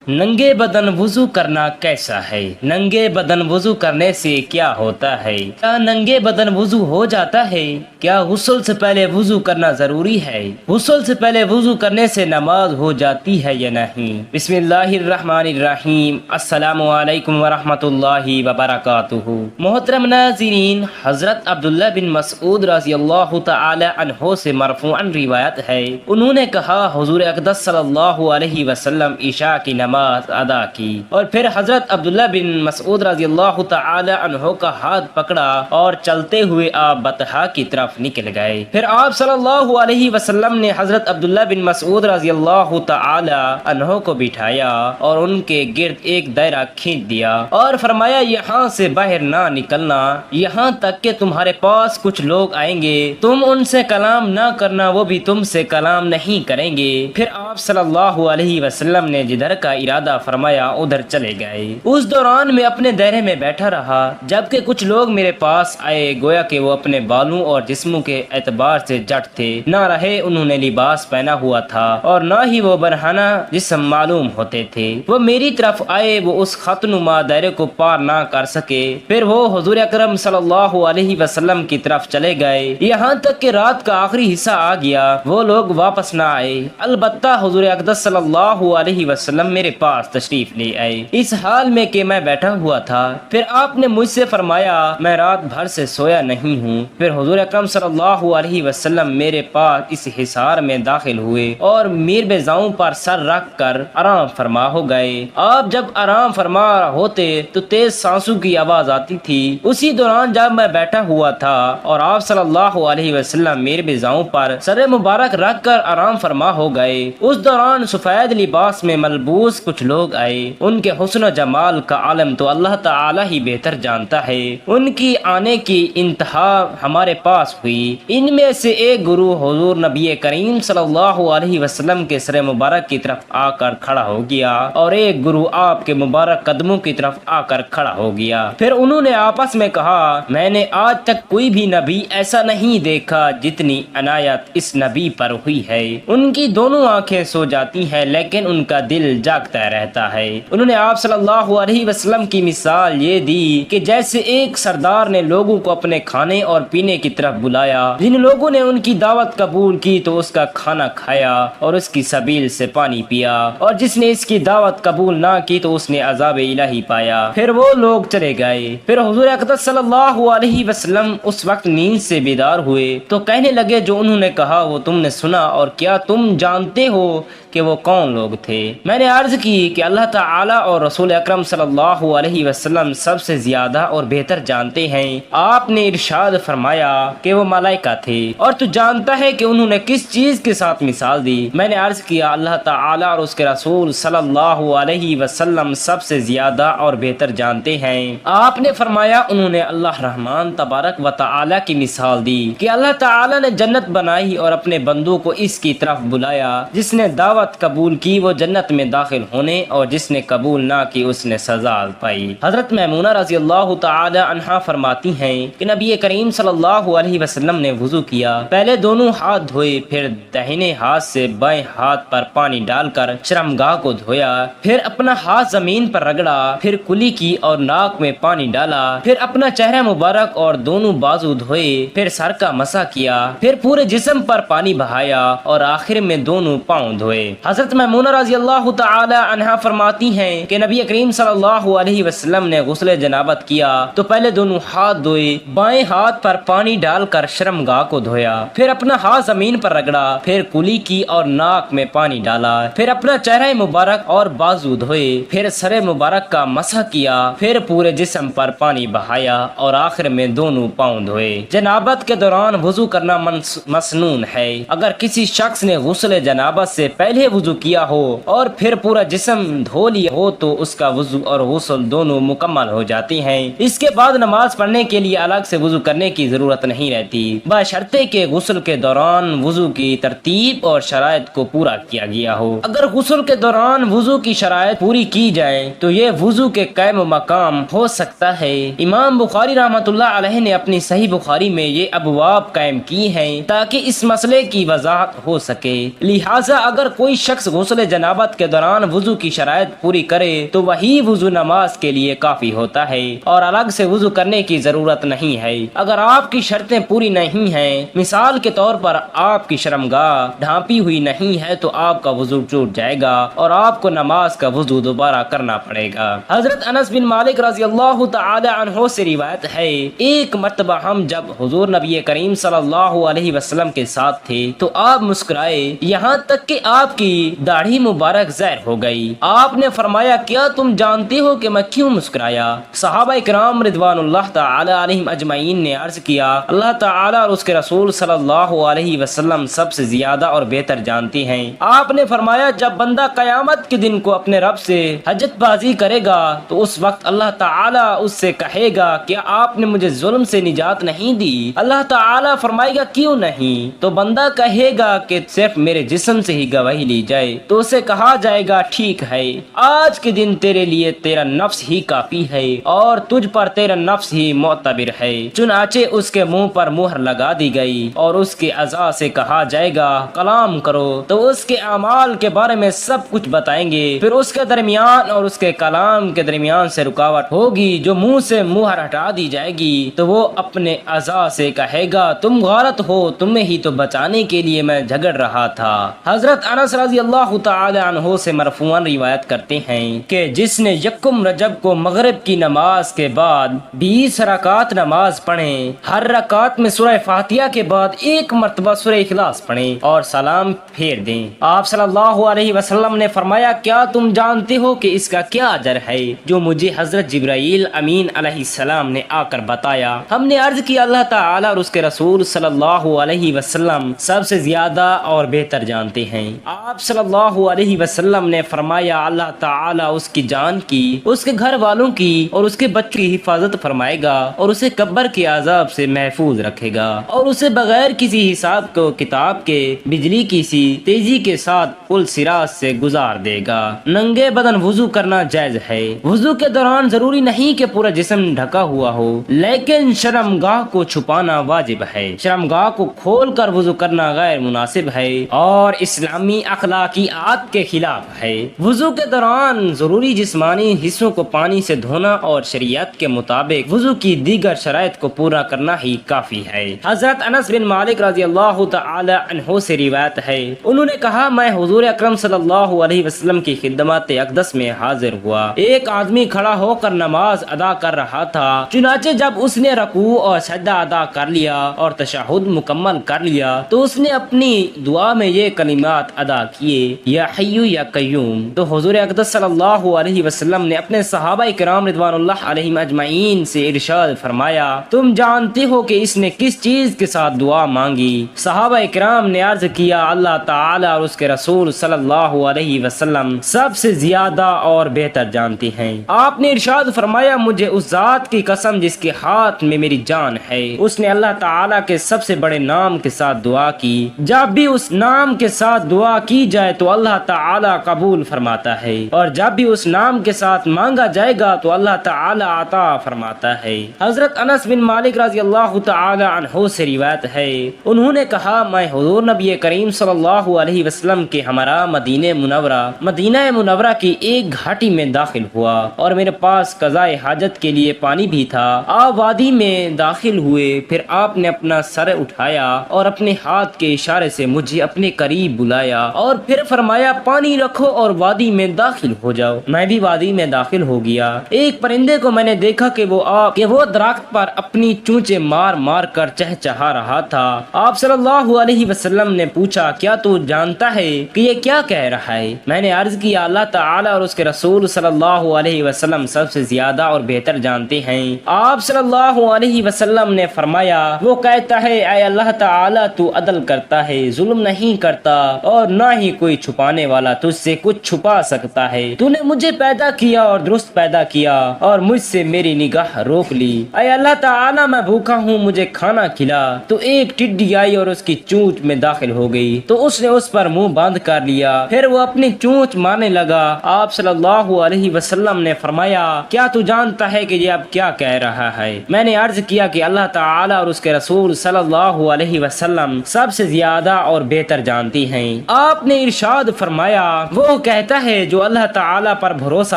ننگے بدن وضو کرنا کیسا ہے؟ ننگے بدن وضو کرنے سے کیا ہوتا ہے؟ کیا ننگے بدن وضو ہو جاتا ہے؟ کیا غسل سے پہلے وضو کرنا ضروری ہے؟ غسل سے پہلے وضو کرنے سے نماز ہو جاتی ہے یا نہیں؟ بسم اللہ الرحمن الرحیم۔ السلام علیکم ورحمۃ اللہ وبرکاتہ۔ محترم ناظرین، حضرت عبداللہ بن مسعود رضی اللہ تعالی عنہ سے مرفوعاً روایت ہے، انہوں نے کہا حضور اقدس صلی اللہ علیہ وسلم عشاء کی نماز ادا کی اور پھر حضرت عبداللہ بن مسعود رضی اللہ تعالی عنہ کا ہاتھ پکڑا اور چلتے ہوئے آپ بطحا کی طرف نکل گئے۔ پھر آپ صلی اللہ علیہ وسلم نے حضرت عبداللہ بن مسعود رضی اللہ تعالی عنہ کو بٹھایا اور ان کے گرد ایک دائرہ کھینچ دیا اور فرمایا یہاں سے باہر نہ نکلنا یہاں تک کہ تمہارے پاس کچھ لوگ آئیں گے، تم ان سے کلام نہ کرنا، وہ بھی تم سے کلام نہیں کریں گے۔ پھر آپ صلی اللہ علیہ وسلم نے جدھر کا ارادہ فرمایا ادھر چلے گئے۔ اس دوران میں اپنے دائرے میں بیٹھا رہا جبکہ کچھ لوگ میرے پاس آئے، گویا کہ وہ اپنے بالوں اور جسموں کے اعتبار سے جٹ تھے، نہ رہے انہوں نے لباس پہنا ہوا تھا اور نہ ہی وہ برہنہ جسم معلوم ہوتے تھے۔ وہ میری طرف آئے، وہ اس خط نما دائرے کو پار نہ کر سکے، پھر وہ حضور اکرم صلی اللہ علیہ وسلم کی طرف چلے گئے، یہاں تک کہ رات کا آخری حصہ آ گیا، وہ لوگ واپس نہ آئے۔ البتہ حضور اقدس صلی اللہ علیہ وسلم میرے پاس تشریف لے آئے، اس حال میں کہ میں بیٹھا ہوا تھا۔ پھر آپ نے مجھ سے فرمایا میں رات بھر سے سویا نہیں ہوں۔ پھر حضور اکرم صلی اللہ علیہ وسلم میرے پاس اس حصار میں داخل ہوئے اور میر بیضاؤں پر سر رکھ کر آرام فرما ہو گئے۔ آپ جب آرام فرما ہوتے تو تیز سانسوں کی آواز آتی تھی۔ اسی دوران جب میں بیٹھا ہوا تھا اور آپ صلی اللہ علیہ وسلم میر بیضاؤں پر سر مبارک رکھ کر آرام فرما ہو گئے، اس دوران سفید لباس میں ملبوس کچھ لوگ آئے۔ ان کے حسن و جمال کا عالم تو اللہ تعالی ہی بہتر جانتا ہے، ان کی آنے کی انتہا ہمارے پاس ہوئی۔ ان میں سے ایک گروہ حضور نبی کریم صلی اللہ علیہ وسلم کے سر مبارک کی طرف آ کر کھڑا ہو گیا اور ایک گروہ آپ کے مبارک قدموں کی طرف آ کر کھڑا ہو گیا۔ پھر انہوں نے آپس میں کہا میں نے آج تک کوئی بھی نبی ایسا نہیں دیکھا جتنی عنایت اس نبی پر ہوئی ہے۔ ان کی دونوں آنکھیں سو جاتی ہیں لیکن ان کا دل جاگتا رہتا ہے۔ انہوں نے آپ صلی اللہ علیہ وسلم کی مثال یہ دی کہ جیسے ایک سردار نے لوگوں کو اپنے کھانے اور پینے کی طرف بلایا، جن لوگوں نے ان کی دعوت قبول کی تو اس کا کھانا کھایا اور اس کی سبیل سے پانی پیا، اور جس نے اس کی دعوت قبول نہ کی تو اس نے عذاب الہی پایا۔ پھر وہ لوگ چلے گئے۔ پھر حضور اقدس صلی اللہ علیہ وسلم اس وقت نیند سے بیدار ہوئے تو کہنے لگے جو انہوں نے کہا وہ تم نے سنا، اور کیا تم جانتے ہو کہ وہ کون لوگ تھے؟ میں نے عرض کی کہ اللہ تعالی اور رسول اکرم صلی اللہ علیہ وسلم سب سے زیادہ اور بہتر جانتے ہیں۔ آپ نے ارشاد فرمایا کہ وہ ملائکہ تھے، اور تو جانتا ہے کہ انہوں نے کس چیز کے ساتھ مثال دی؟ میں نے عرض کیا اللہ تعالی اور اس کے رسول صلی اللہ علیہ وسلم سب سے زیادہ اور بہتر جانتے ہیں۔ آپ نے فرمایا انہوں نے اللہ رحمان تبارک و تعالی کی مثال دی کہ اللہ تعالی نے جنت بنائی اور اپنے بندوں کو اس کی طرف بلایا، جس نے دعوت قبول کی وہ جنت میں داخل ہونے اور جس نے قبول نہ کی اس نے سزا پائی۔ حضرت میمونہ رضی اللہ تعالی عنہا فرماتی ہیں کہ نبی کریم صلی اللہ علیہ وسلم نے وضو کیا، پہلے دونوں ہاتھ دھوئے، پھر داہنے ہاتھ سے بائیں ہاتھ پر پانی ڈال کر شرمگاہ کو دھویا، پھر اپنا ہاتھ زمین پر رگڑا، پھر کلی کی اور ناک میں پانی ڈالا، پھر اپنا چہرہ مبارک اور دونوں بازو دھوئے، پھر سر کا مسح کیا، پھر پورے جسم پر پانی بہایا اور آخر میں دونوں پاؤں دھوئے۔ حضرت میمونہ رضی اللہ تعالی عنہا فرماتی ہیں کہ نبی کریم صلی اللہ علیہ وسلم نے غسل جنابت کیا تو پہلے دونوں ہاتھ دھوئے، بائیں ہاتھ پر پانی ڈال کر شرمگاہ کو دھویا، پھر اپنا ہاتھ زمین پر رگڑا، پھر کلی کی اور ناک میں پانی ڈالا، پھر اپنا چہرہ مبارک اور بازو دھوئے، پھر سر مبارک کا مسح کیا، پھر پورے جسم پر پانی بہایا اور آخر میں دونوں پاؤں دھوئے۔ جنابت کے دوران وضو کرنا مسنون ہے۔ اگر کسی شخص نے غسل جنابت سے پہلے وضو کیا ہو اور پھر پورا جسم دھو لیا ہو تو اس کا وضو اور غسل دونوں مکمل ہو جاتے ہیں۔ اس کے بعد نماز پڑھنے کے لیے الگ سے وضو کرنے کی ضرورت نہیں رہتی، بشرطے کہ غسل کے دوران وضو کی ترتیب اور شرائط کو پورا کیا گیا ہو۔ اگر غسل کے دوران وضو کی شرائط پوری کی جائے تو یہ وضو کے قائم مقام ہو سکتا ہے۔ امام بخاری رحمۃ اللہ علیہ نے اپنی صحیح بخاری میں یہ ابواب قائم کی ہیں تاکہ اس مسئلے کی وضاحت ہو سکے۔ لہٰذا اگر کوئی کوئی شخص غسل جنابت کے دوران وضو کی شرائط پوری کرے تو وہی وضو نماز کے لیے کافی ہوتا ہے اور الگ سے وضو کرنے کی ضرورت نہیں ہے۔ اگر آپ کی شرطیں پوری نہیں ہیں، مثال کے طور پر آپ کی شرمگاہ ڈھانپی ہوئی نہیں ہے، تو آپ کا وضو ٹوٹ جائے گا اور آپ کو نماز کا وضو دوبارہ کرنا پڑے گا۔ حضرت انس بن مالک رضی اللہ تعالی عنہ سے روایت ہے، ایک مرتبہ ہم جب حضور نبی کریم صلی اللہ علیہ وسلم کے ساتھ تھے تو آپ مسکرائے یہاں تک کہ آپ کی داڑھی مبارک ظاہر ہو گئی۔ آپ نے فرمایا کیا تم جانتے ہو کہ میں کیوں مسکرایا؟ صحابہ کرام رضوان اللہ تعالی علیہم اجمعین نے عرض کیا اللہ تعالی اور اس کے رسول صلی اللہ علیہ وسلم سب سے زیادہ اور بہتر جانتے ہیں۔ آپ نے فرمایا جب بندہ قیامت کے دن کو اپنے رب سے حجت بازی کرے گا تو اس وقت اللہ تعالی اس سے کہے گا کیا آپ نے مجھے ظلم سے نجات نہیں دی؟ اللہ تعالی فرمائے گا کیوں نہیں؟ تو بندہ کہے گا کہ صرف میرے جسم سے ہی گواہی لی جائے، تو اسے کہا جائے گا ٹھیک ہے، آج کے دن تیرے لیے تیرا نفس ہی کافی ہے اور تجھ پر تیرا نفس ہی معتبر ہے۔ چنانچہ اس کے منہ پر مہر لگا دی گئی اور اس کے اعضاء سے کہا جائے گا کلام کرو، تو اس کے اعمال کے بارے میں سب کچھ بتائیں گے۔ پھر اس کے درمیان اور اس کے کلام کے درمیان سے رکاوٹ ہوگی، جو منہ سے مہر ہٹا دی جائے گی تو وہ اپنے اعضاء سے کہے گا تم غلط ہو، تمہیں ہی تو بچانے کے لیے میں جھگڑ رہا تھا۔ حضرت انس رضی اللہ تعالی عنہ سے مرفوعاً روایت کرتے ہیں کہ جس نے یکم رجب کو مغرب کی نماز کے بعد 20 رکعت نماز پڑھیں، ہر رکعت میں سورہ فاتحہ کے بعد ایک مرتبہ سورہ اخلاص پڑھیں اور سلام پھیر دیں۔ آپ صلی اللہ علیہ وسلم نے فرمایا کیا تم جانتے ہو کہ اس کا کیا اجر ہے؟ جو مجھے حضرت جبرائیل امین علیہ السلام نے آ کر بتایا۔ ہم نے عرض کی اللہ تعالی اور اس کے رسول صلی اللہ علیہ وسلم سب سے زیادہ اور بہتر جانتے ہیں۔ آپ صلی اللہ علیہ وسلم نے فرمایا اللہ تعالی اس کی جان کی، اس کے گھر والوں کی اور اس کے بچوں کی حفاظت فرمائے گا اور اسے قبر کے عذاب سے محفوظ رکھے گا اور اسے بغیر کسی حساب کو کتاب کے بجلی کی سی تیزی کے ساتھ پل صراط سے گزار دے گا۔ ننگے بدن وضو کرنا جائز ہے۔ وضو کے دوران ضروری نہیں کہ پورا جسم ڈھکا ہوا ہو، لیکن شرمگاہ کو چھپانا واجب ہے۔ شرمگاہ کو کھول کر وضو کرنا غیر مناسب ہے اور اسلامی اخلاقیات کے خلاف ہے۔ وضو کے دوران ضروری جسمانی حصوں کو پانی سے دھونا اور شریعت کے مطابق وضو کی دیگر شرائط کو پورا کرنا ہی کافی ہے۔ حضرت انس بن مالک رضی اللہ تعالی عنہ سے روایت ہے، انہوں نے کہا میں حضور اکرم صلی اللہ علیہ وسلم کی خدمت اقدس میں حاضر ہوا۔ ایک آدمی کھڑا ہو کر نماز ادا کر رہا تھا، چنانچہ جب اس نے رکوع اور سجدہ ادا کر لیا اور تشہد مکمل کر لیا تو اس نے اپنی دعا میں یہ کلمات ادا کیے یا حی یا قیوم۔ تو حضور اقدس صلی اللہ علیہ وسلم نے اپنے صحابہ کرام رضوان اللہ علیہم اجمعین سے ارشاد فرمایا تم جانتے ہو کہ اس نے کس چیز کے ساتھ دعا مانگی؟ صحابہ کرام نے عرض کیا اللہ تعالی اور اس کے رسول صلی اللہ علیہ وسلم سب سے زیادہ اور بہتر جانتے ہیں۔ آپ نے ارشاد فرمایا مجھے اس ذات کی قسم جس کے ہاتھ میں میری جان ہے، اس نے اللہ تعالی کے سب سے بڑے نام کے ساتھ دعا کی، جب بھی اس نام کے ساتھ دعا کی جائے تو اللہ تعالی قبول فرماتا ہے اور جب بھی اس نام کے ساتھ مانگا جائے گا تو اللہ تعالی عطا فرماتا ہے۔ حضرت انس بن مالک رضی اللہ تعالی عنہ سے روایت ہے، انہوں نے کہا میں حضور نبی کریم صلی اللہ علیہ وسلم کے ہمراہ مدینہ منورہ کی ایک گھاٹی میں داخل ہوا اور میرے پاس قضاء حاجت کے لیے پانی بھی تھا۔ آپ وادی میں داخل ہوئے، پھر آپ نے اپنا سر اٹھایا اور اپنے ہاتھ کے اشارے سے مجھے اپنے قریب بلایا اور پھر فرمایا پانی رکھو اور وادی میں داخل ہو جاؤ۔ میں بھی وادی میں داخل ہو گیا۔ ایک پرندے کو میں نے دیکھا کہ وہ درخت پر اپنی چونچے مار مار کر چہچہا رہا تھا۔ آپ صلی اللہ علیہ وسلم نے پوچھا کیا تو جانتا ہے کہ یہ کیا کہہ رہا ہے؟ میں نے عرض کیا اللہ تعالی اور اس کے رسول صلی اللہ علیہ وسلم سب سے زیادہ اور بہتر جانتے ہیں۔ آپ صلی اللہ علیہ وسلم نے فرمایا وہ کہتا ہے اے اللہ تعالی تو عدل کرتا ہے، ظلم نہیں کرتا اور نہ ہی کوئی چھپانے والا تجھ سے کچھ چھپا سکتا ہے۔ تو نے مجھے پیدا کیا اور درست پیدا کیا اور مجھ سے میری نگاہ روک لی۔ اے اللہ تعالی میں بھوکا ہوں، مجھے کھانا کھلا۔ تو ایک ٹڈی آئی اور اس کی چونچ میں داخل ہو گئی تو اس نے اس پر منہ بند کر لیا، پھر وہ اپنی چونچ مارنے لگا۔ آپ صلی اللہ علیہ وسلم نے فرمایا کیا تو جانتا ہے کہ یہ اب کیا کہہ رہا ہے؟ میں نے عرض کیا کہ اللہ تعالی اور اس کے رسول صلی اللہ علیہ وسلم سب سے زیادہ اور بہتر جانتی ہیں۔ آپ آپ نے ارشاد فرمایا وہ کہتا ہے جو اللہ تعالیٰ پر بھروسہ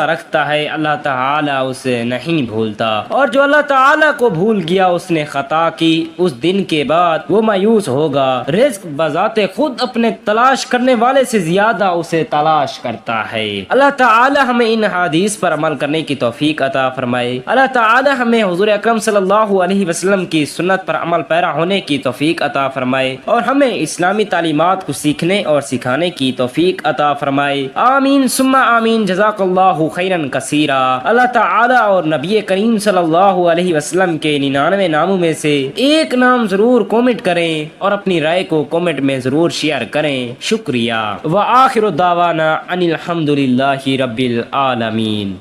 رکھتا ہے اللہ تعالیٰ اسے نہیں بھولتا، اور جو اللہ تعالیٰ کو بھول گیا اس نے خطا کی، اس دن کے بعد وہ مایوس ہوگا۔ رزق بذات خود اپنے تلاش کرنے والے سے زیادہ اسے تلاش کرتا ہے۔ اللہ تعالیٰ ہمیں ان حدیث پر عمل کرنے کی توفیق عطا فرمائے۔ اللہ تعالیٰ ہمیں حضور اکرم صلی اللہ علیہ وسلم کی سنت پر عمل پیرا ہونے کی توفیق عطا فرمائے، اور ہمیں اسلامی تعلیمات کو سیکھنے اور سکھانے کی توفیق عطا فرمائے۔ آمین ثم آمین۔ جزاک اللہ خیرا کثیرا۔ اللہ تعالیٰ اور نبی کریم صلی اللہ علیہ وسلم کے 99 ناموں میں سے ایک نام ضرور کومنٹ کریں اور اپنی رائے کو کومنٹ میں ضرور شیئر کریں۔ شکریہ۔ وآخر دعوانا ان الحمد للہ رب العالمین۔